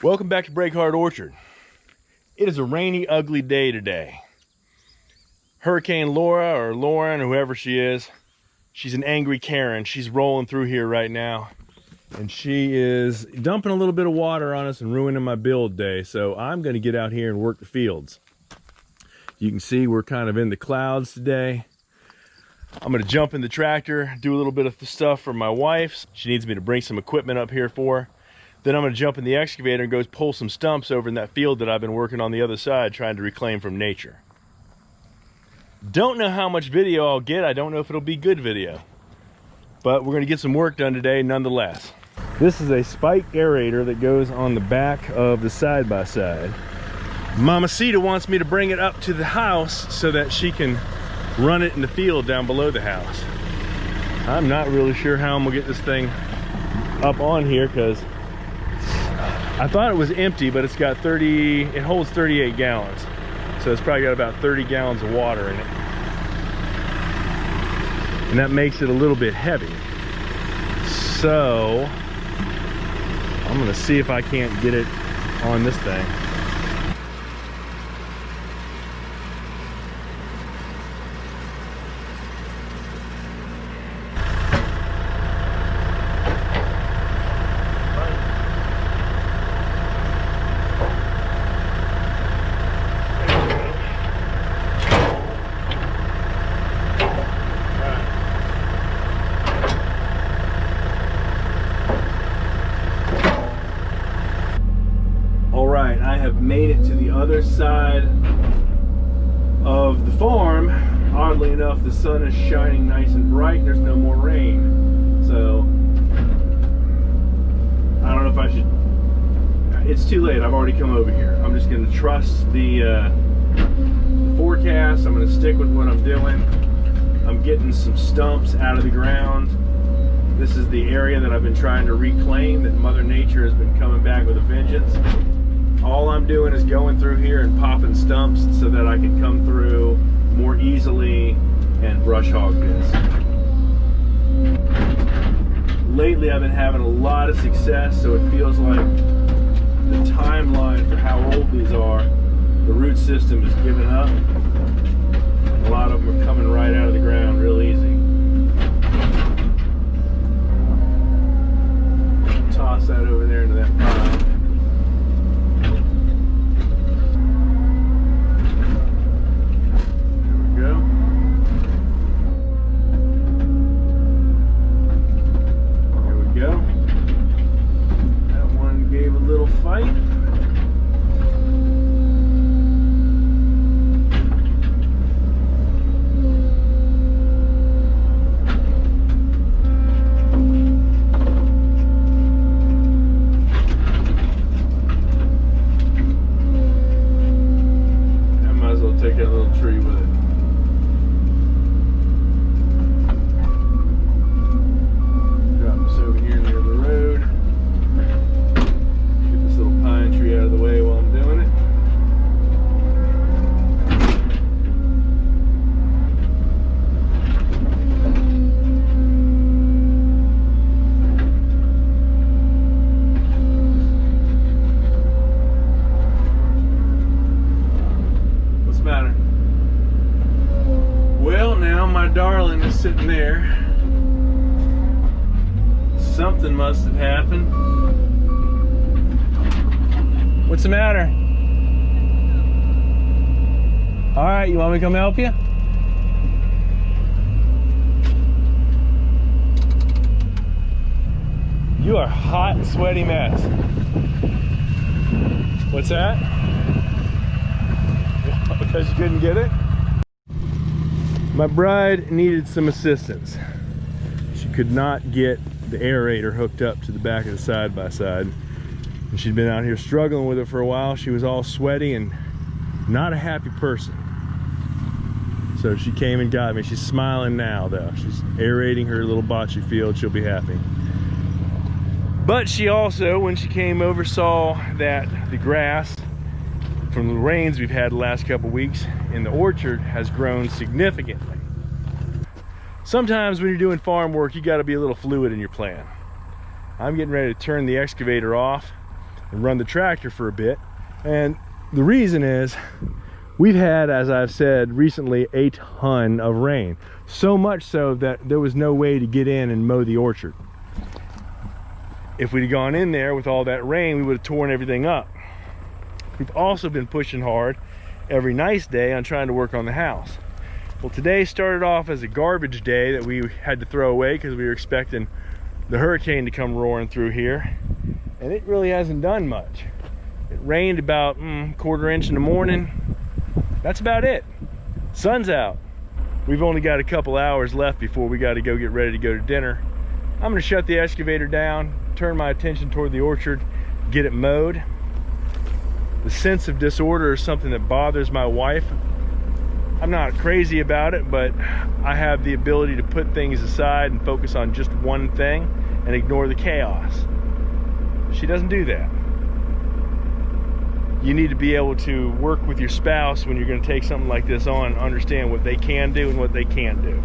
Welcome back to Breakhard Orchard. It is a rainy, ugly day today. Hurricane Laura, or Lauren, or whoever she is, she's an angry Karen. She's rolling through here right now. And she is dumping a little bit of water on us and ruining my build day. So I'm gonna get out here and work the fields. You can see we're kind of in the clouds today. I'm gonna jump in the tractor, do a little bit of stuff for my wife. She needs me to bring some equipment up here for her. Then I'm gonna jump in the excavator and go pull some stumps over in that field that I've been working on the other side, trying to reclaim from nature. Don't know how much video I'll get. I don't know if it'll be good video, but we're gonna get some work done today nonetheless. This is a spike aerator that goes on the back of the side-by-side. Mamacita wants me to bring it up to the house so that she can run it in the field down below the house. I'm not really sure how I'm gonna get this thing up on here because I thought it was empty, but it holds 38 gallons. So it's probably got about 30 gallons of water in it. And that makes it a little bit heavy. So I'm gonna see if I can't get it on this thing. I have made it to the other side of the farm. Oddly enough, the sun is shining nice and bright and there's no more rain. So I don't know if I should, it's too late. I've already come over here. I'm just going to trust the forecast. I'm going to stick with what I'm doing. I'm getting some stumps out of the ground. This is the area that I've been trying to reclaim, that Mother Nature has been coming back with a vengeance. All I'm doing is going through here and popping stumps so that I can come through more easily and brush hog this. Lately I've been having a lot of success, so it feels like the timeline for how old these are, the root system is giving up. A lot of them are coming right out of the ground real easy. Toss that over there into that pile. Darling is sitting there. Something must have happened. What's the matter? All right, you want me to come help you? You are a hot and sweaty mess. What's that? Because you couldn't get it? My bride needed some assistance. She could not get the aerator hooked up to the back of the side-by-side. And she'd been out here struggling with it for a while. She was all sweaty and not a happy person. So she came and got me. She's smiling now though. She's aerating her little bocce field. She'll be happy. But she also, when she came over, saw that the grass from the rains we've had the last couple weeks in the orchard has grown significantly. Sometimes when you're doing farm work, you got to be a little fluid in your plan. I'm getting ready to turn the excavator off. and run the tractor for a bit. And the reason is we've had, as I've said recently, a ton of rain. So much so that there was no way to get in and mow the orchard. If we'd gone in there with all that rain, we would have torn everything up. We've also been pushing hard every nice day on trying to work on the house. Well, today started off as a garbage day that we had to throw away because we were expecting the hurricane to come roaring through here, and it really hasn't done much. It rained about quarter inch in the morning. That's about it. Sun's out. We've only got a couple hours left before we got to go get ready to go to dinner. I'm going to shut the excavator down, turn my attention toward the orchard, get it mowed. The sense of disorder is something that bothers my wife. I'm not crazy about it, but I have the ability to put things aside and focus on just one thing and ignore the chaos. She doesn't do that. You need to be able to work with your spouse when you're going to take something like this on, understand what they can do and what they can't do.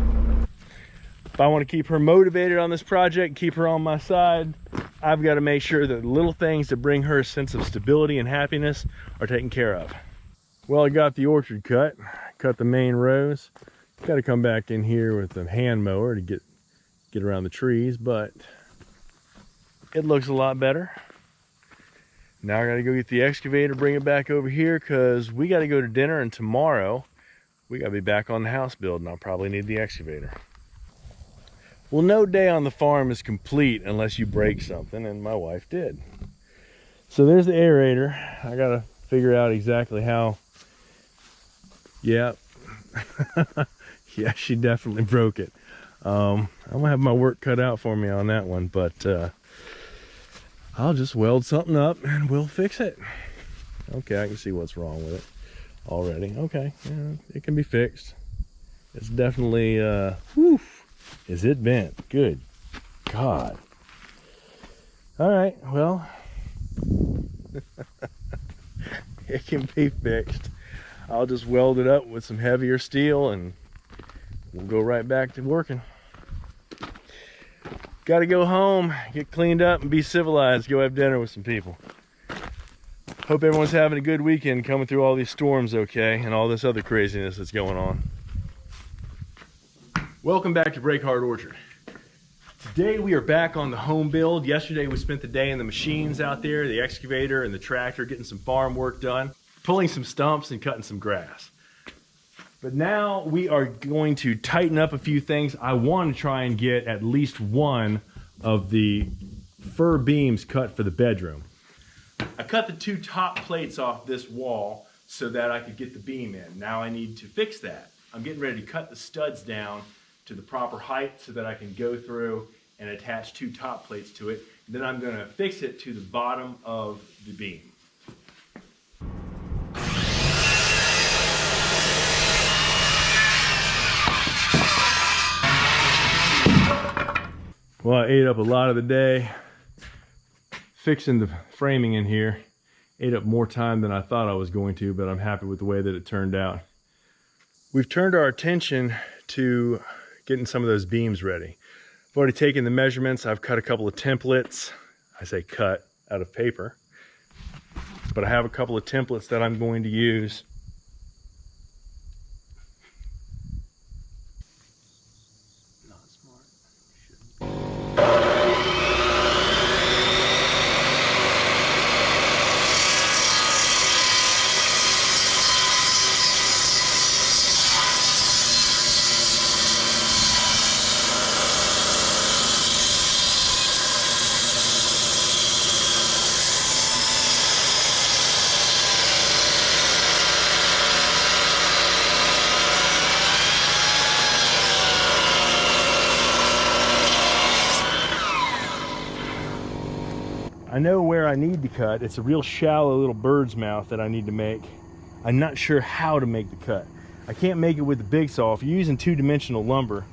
If I want to keep her motivated on this project, keep her on my side, I've got to make sure that the little things that bring her a sense of stability and happiness are taken care of. Well, I got the orchard cut the main rows. Got to come back in here with the hand mower to get around the trees, but it looks a lot better. Now I got to go get the excavator, bring it back over here, because we got to go to dinner, and tomorrow we got to be back on the house build, and I'll probably need the excavator. Well, no day on the farm is complete unless you break something, and my wife did. So there's the aerator. I got to figure out exactly how. Yeah. Yeah, she definitely broke it. I'm gonna have my work cut out for me on that one, but I'll just weld something up and we'll fix it. Okay, I can see what's wrong with it already. Okay, yeah, it can be fixed. It's definitely whew, is it bent? Good God. All right, well, it can be fixed. I'll just weld it up with some heavier steel and we'll go right back to working. Got to go home, get cleaned up, and be civilized. Go have dinner with some people. Hope everyone's having a good weekend coming through all these storms okay, and all this other craziness that's going on. Welcome back to Break Hard Orchard. Today we are back on the home build. Yesterday we spent the day in the machines out there, the excavator and the tractor, getting some farm work done, pulling some stumps and cutting some grass. But now we are going to tighten up a few things. I want to try and get at least one of the fir beams cut for the bedroom. I cut the two top plates off this wall so that I could get the beam in. Now I need to fix that. I'm getting ready to cut the studs down to the proper height so that I can go through and attach two top plates to it. Then I'm going to fix it to the bottom of the beam. Well, I ate up a lot of the day fixing the framing in here. Ate up more time than I thought I was going to, but I'm happy with the way that it turned out. We've turned our attention to getting some of those beams ready. I've already taken the measurements. I've cut a couple of templates. I say cut out of paper, but I have a couple of templates that I'm going to use. Not smart. I know where I need to cut. It's a real shallow little bird's mouth that I need to make. I'm not sure how to make the cut. I can't make it with the big saw. If you're using two-dimensional lumber,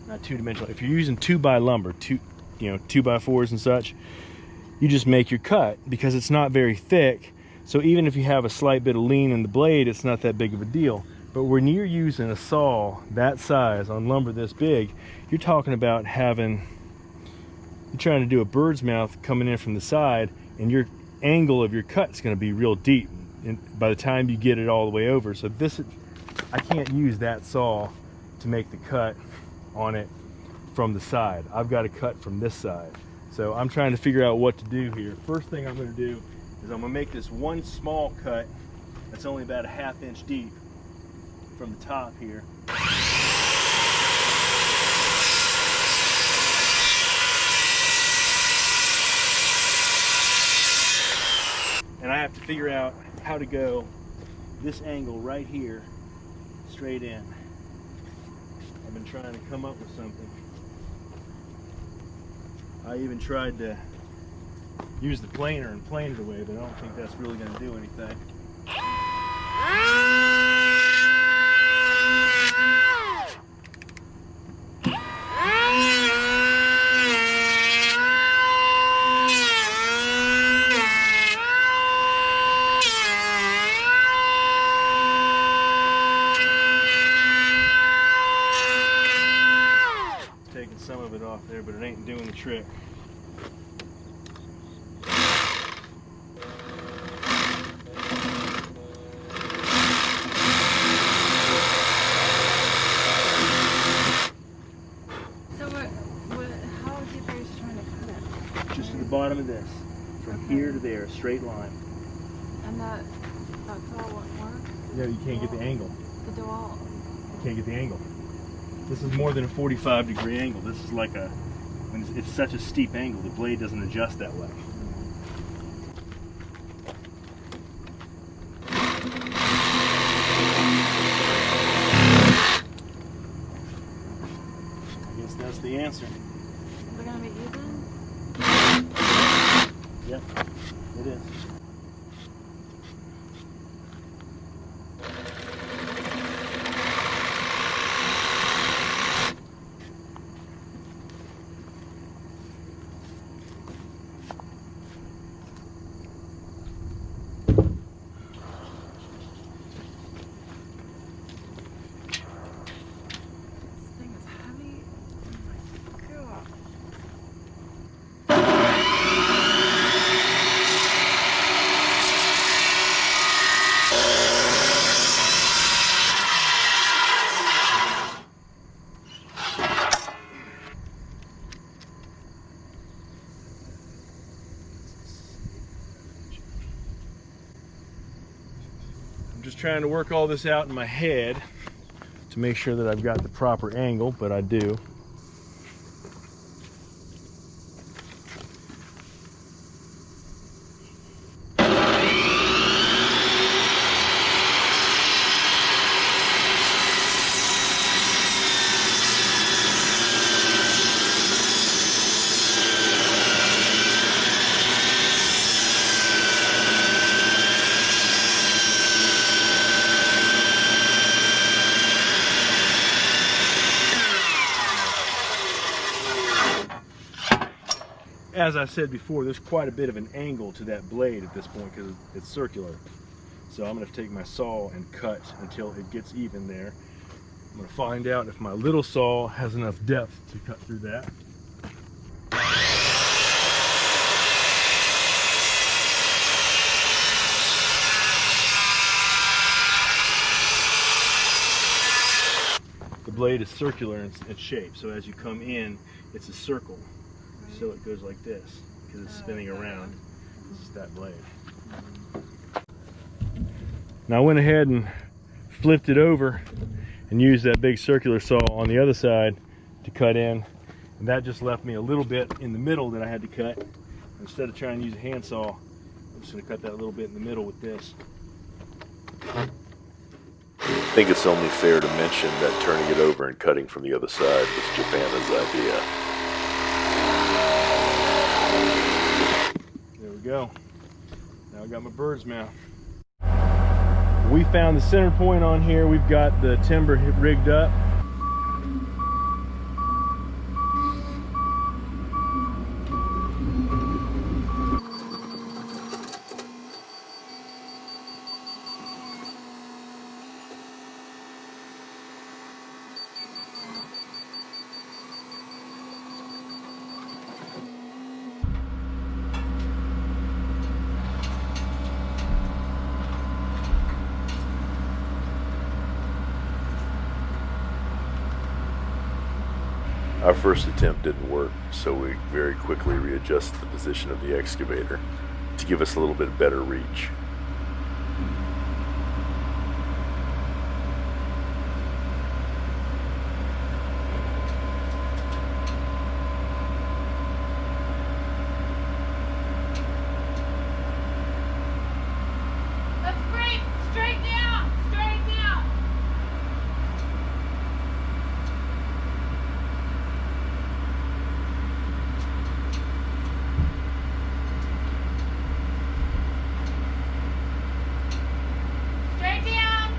not two-dimensional, if you're using 2x lumber, 2x4s and such, you just make your cut because it's not very thick. So even if you have a slight bit of lean in the blade, it's not that big of a deal. But when you're using a saw that size on lumber this big, you're talking about having you're trying to do a bird's mouth coming in from the side, and your angle of your cut is going to be real deep, and by the time you get it all the way over. So this, I can't use that saw to make the cut on it from the side. I've got to cut from this side. So I'm trying to figure out what to do here. First thing I'm going to do is I'm going to make this one small cut that's only about a 1/2 inch deep from the top here. And I have to figure out how to go this angle right here straight in. I've been trying to come up with something. I even tried to use the planer and plane it away, but I don't think that's really going to do anything. Taking some of it off there, but it ain't doing the trick. How deep are you trying to cut it? Just to the bottom of this, from here to there, a straight line. And that's all won't work? Yeah, you can't get the angle. The wall. You can't get the angle. This is more than a 45-degree angle. This is like a, when it's such a steep angle, the blade doesn't adjust that way. I guess that's the answer. Is it going to be even? Yep, it is. I'm just trying to work all this out in my head to make sure that I've got the proper angle, but I do. As I said before, there's quite a bit of an angle to that blade at this point because it's circular. So I'm going to take my saw and cut until it gets even there. I'm going to find out if my little saw has enough depth to cut through that. The blade is circular in its shape, so as you come in, it's a circle. So it goes like this, because it's spinning around. This is that blade. Now I went ahead and flipped it over and used that big circular saw on the other side to cut in. And that just left me a little bit in the middle that I had to cut. Instead of trying to use a handsaw, I'm just going to cut that little bit in the middle with this. I think it's only fair to mention that turning it over and cutting from the other side was Javana's idea. There we go. Now I got my bird's mouth. We found the center point on here. We've got the timber rigged up. Our first attempt didn't work, so we very quickly readjusted the position of the excavator to give us a little bit better reach. That's great. Straight down. Straight down. Straight down.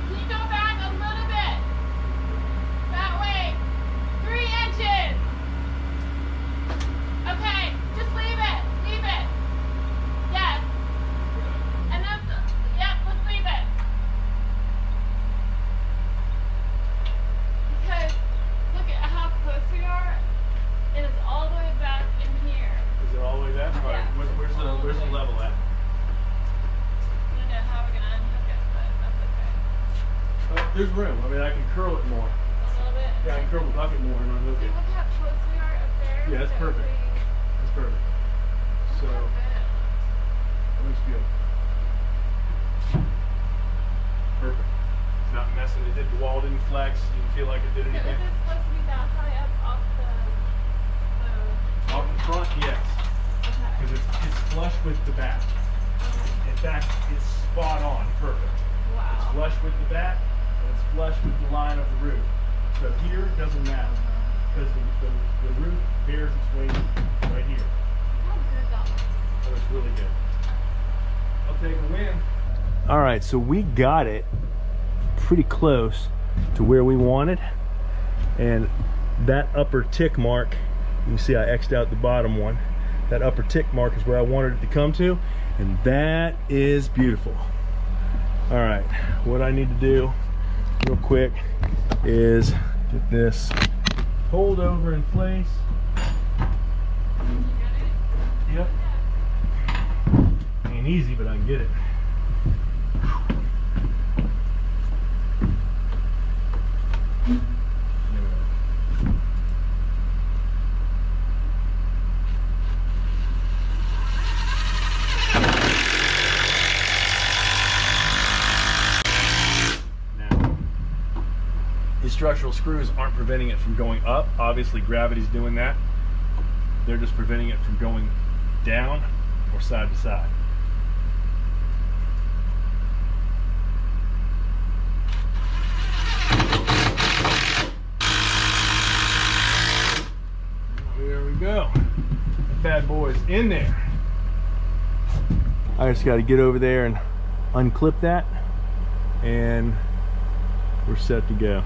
Can you go back a little bit? That way. 3 inches. Okay, just leave it. Leave it. Yes. And that's, yep, let's leave it. Because look at how close we are. And it's all the way back in here. Is it all the way back? All right, Yeah. where's the level at? I don't know how we're gonna unhook it, but that's okay. There's room. I mean, I can curl it more. A little bit. Yeah, I can curl the bucket more and unhook See, it. look how close we are up there. Yeah, that's So perfect. That's perfect. So, Look how good it looks. that looks good. Perfect. It's not messing. The wall didn't flex. You didn't feel like it did So is anything. it supposed to be that high up off the Off the front, yes. okay. Because it's flush with the back. In fact, it's spot on. Perfect. It's Wow. flush with the back, and it's flush with the line of the roof. So here it doesn't matter, because the roof bears its weight right here. How good that looks. So it's really good. I'll take a win. All right, so we got it pretty close to where we wanted, and that upper tick mark, you can see I X'd out the bottom one. That upper tick mark is where I wanted it to come to, and that is beautiful. All right, what I need to do real quick is get this hold over in place. You get it? Yep. Ain't easy, but I can get it. These structural screws aren't preventing it from going up. Obviously gravity's doing that. They're just preventing it from going down or side to side. There we go. That bad boy's in there. I just got to get over there and unclip that, and we're set to go.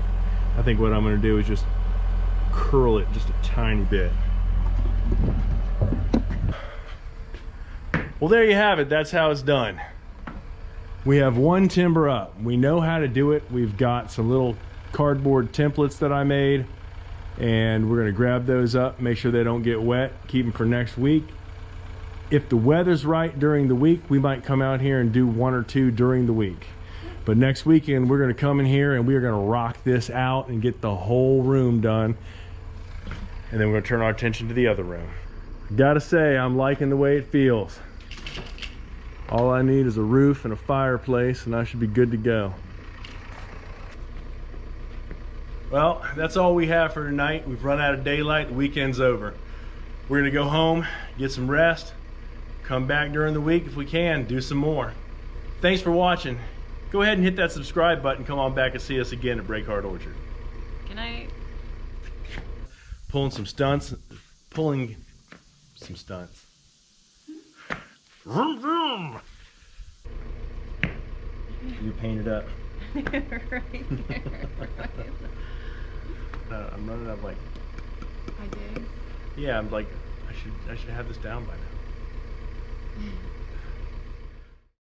I think what I'm going to do is just curl it just a tiny bit. Well, there you have it. That's how it's done. We have one timber up. We know how to do it. We've got some little cardboard templates that I made, and we're going to grab those up, make sure they don't get wet, keep them for next week. If the weather's right during the week, we might come out here and do 1 or 2 during the week. But next weekend, we're going to come in here and we're going to rock this out and get the whole room done. And then we're going to turn our attention to the other room. Gotta say, I'm liking the way it feels. All I need is a roof and a fireplace, and I should be good to go. Well, that's all we have for tonight. We've run out of daylight. The weekend's over. We're going to go home, get some rest, come back during the week if we can, do some more. Thanks for watching. Go ahead and hit that subscribe button. Come on back and see us again at Breakhart Orchard. Good night. Pulling some stunts. Vroom, vroom. You painted up. Right there. I'm running up like. I did. Yeah, I'm like, I should have this down by now.